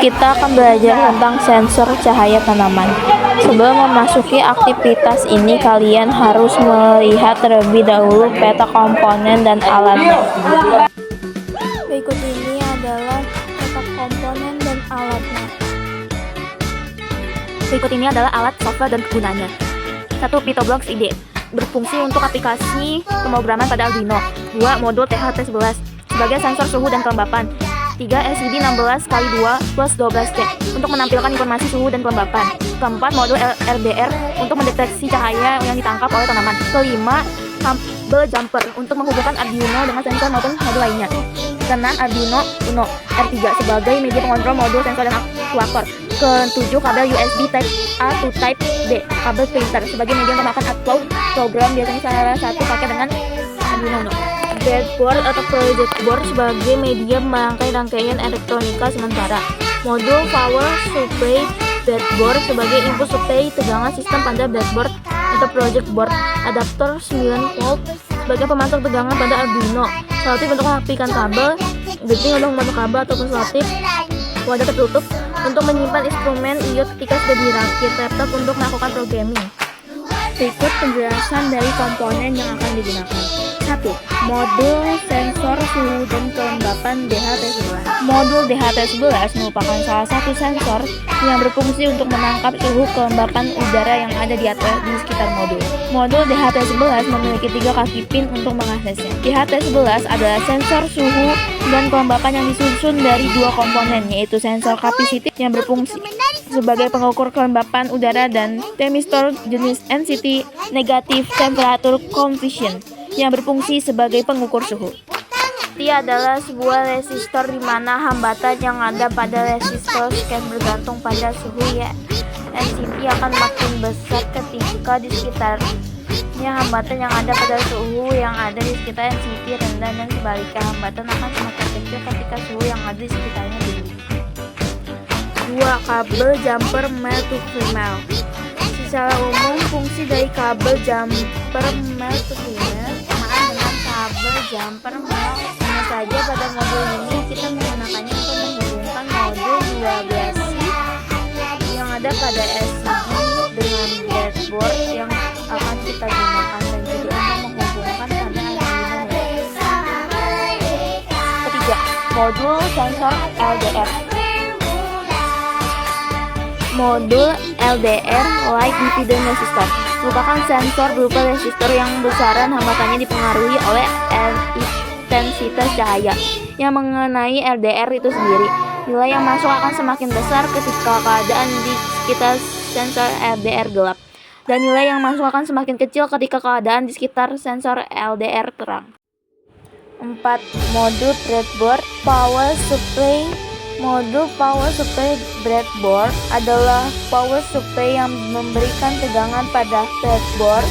kita akan belajar tentang sensor cahaya tanaman. Sebelum memasuki aktivitas ini, kalian harus melihat terlebih dahulu peta komponen dan alatnya. Berikut ini adalah peta komponen dan alatnya. Berikut ini adalah alat, software, dan kegunaannya. 1. PitoBlocks IDE, berfungsi untuk aplikasi pemrograman pada Arduino. 2. Modul THT11, sebagai sensor suhu dan kelembapan. 3. LCD 16x2 plus 12C, untuk menampilkan informasi suhu dan kelembapan. 4. Modul RDR, untuk mendeteksi cahaya yang ditangkap oleh tanaman. 5. Kabel jumper, untuk menghubungkan Arduino dengan sensor maupun modul lainnya. 6. Arduino Uno R3, sebagai media pengontrol modul sensor dan aktuator. 7. Kabel USB Type A to Type B, kabel printer, sebagai media untuk melakukan upload program, biasanya salah satu pakai dengan Arduino Uno. Breadboard atau project board, sebagai media merangkai rangkaian elektronika sementara. Modul power supply breadboard, sebagai input supply tegangan sistem pada breadboard atau project board. Adaptor 9 volt, sebagai pemasok tegangan pada Arduino. Selotip untuk mengaktifkan kabel, gating untuk memotong kabel, ataupun selotip wadah tertutup untuk menyimpan instrumen iot ketika sudah dirakit. Laptop untuk melakukan programming. Berikut penjelasan dari komponen yang akan digunakan. 1. Modul sensor suhu dan kelembapan DHT11. Modul DHT11 merupakan salah satu sensor yang berfungsi untuk menangkap suhu kelembapan udara yang ada di sekitar modul. Modul DHT11 memiliki 3 kaki pin untuk mengaksesnya. DHT11 adalah sensor suhu dan kelembapan yang disusun dari 2 komponen, yaitu sensor kapasitif yang berfungsi sebagai pengukur kelembapan udara dan temistor jenis NCT Negative Temperature Coefficient yang berfungsi sebagai pengukur suhu. NCT adalah sebuah resistor di mana hambatan yang ada pada resistor scan bergantung pada suhu, ya. NCT akan makin besar ketika di sekitarnya hambatan yang ada pada suhu yang ada di sekitar NCT rendah, dan sebaliknya hambatan akan semakin kecil ketika suhu yang ada di sekitarnya tinggi. 2. Kabel jumper male to female. Secara umum, fungsi dari kabel jumper male to female samaan dengan kabel jumper male. Hanya saja pada modul ini kita menggunakannya untuk menghubungkan modul 12C yang ada pada SCD dengan breadboard yang akan kita gunakan, dan juga untuk menghubungkan pada Arduino. Ketiga, modul sensor LDR. Modul LDR Light Dividend Resistor merupakan sensor berupa resistor yang besaran hambatannya dipengaruhi oleh intensitas cahaya yang mengenai LDR itu sendiri. Nilai yang masuk akan semakin besar ketika keadaan di sekitar sensor LDR gelap, dan nilai yang masuk akan semakin kecil ketika keadaan di sekitar sensor LDR terang. 4. Modul breadboard power supply. Modul power supply breadboard adalah power supply yang memberikan tegangan pada breadboard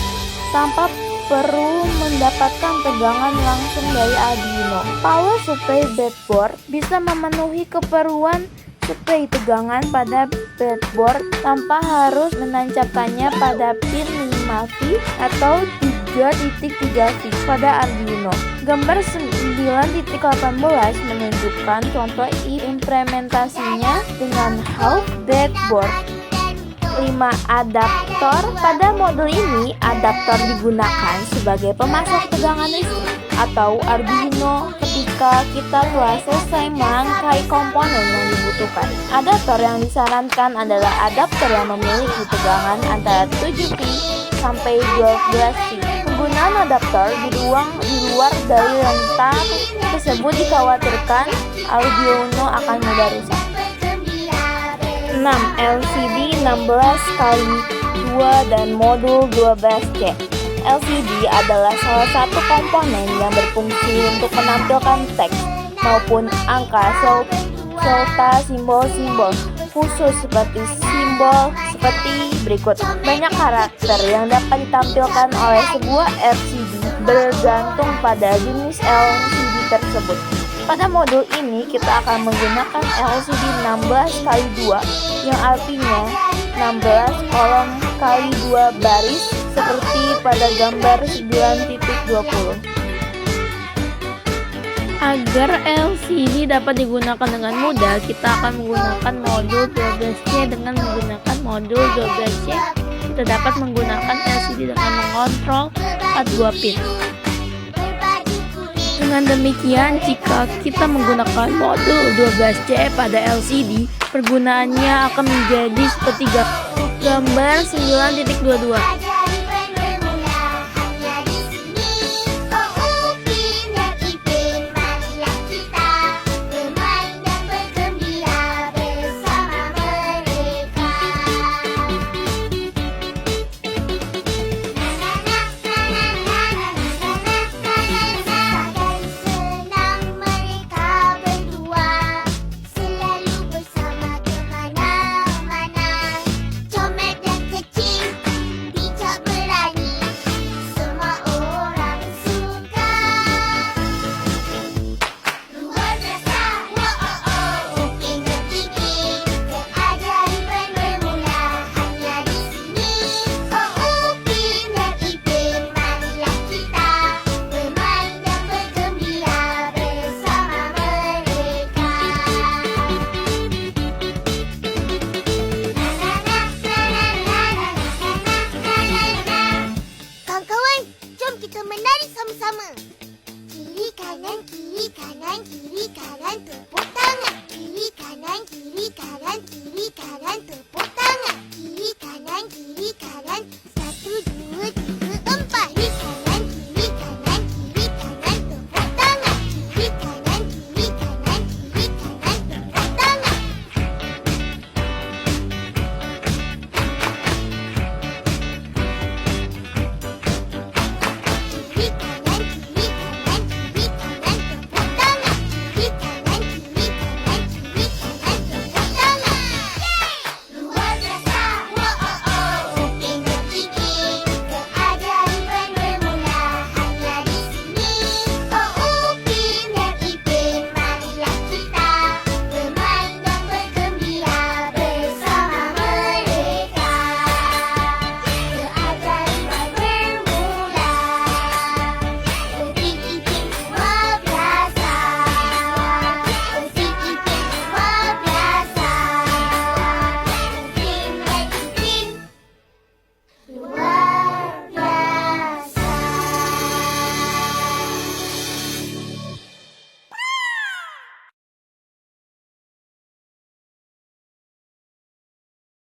tanpa perlu mendapatkan tegangan langsung dari Arduino. Power supply breadboard bisa memenuhi keperluan supply tegangan pada breadboard tanpa harus menancapkannya pada pin 5V atau 3.3V pada Arduino. Gambar 9.18 menunjukkan contoh implementasinya dengan half breadboard. 5. Adaptor. Pada modul ini, adaptor digunakan sebagai pemasok tegangan listrik atau Arduino ketika kita telah selesai merangkai komponen yang dibutuhkan. Adaptor yang disarankan adalah adaptor yang memiliki tegangan antara 7V sampai 12V. Penggunaan adaptor di luar dari rentang tersebut dikhawatirkan Arduino akan mudah rusak. 6. LCD 16x2 dan modul 12C. LCD adalah salah satu komponen yang berfungsi untuk menampilkan teks maupun angka serta simbol-simbol khusus seperti berikut. Banyak karakter yang dapat ditampilkan oleh sebuah LCD bergantung pada jenis LCD tersebut. Pada modul ini kita akan menggunakan LCD 16x2 yang artinya 16 kolom kali 2 baris seperti pada gambar 9.20. Agar LCD dapat digunakan dengan mudah, kita akan menggunakan modul 12C. Dengan menggunakan modul 12C, kita dapat menggunakan LCD dengan mengontrol 42 pin. Dengan demikian, jika kita menggunakan modul 12C pada LCD, pergunaannya akan menjadi seperti gambar 9.22.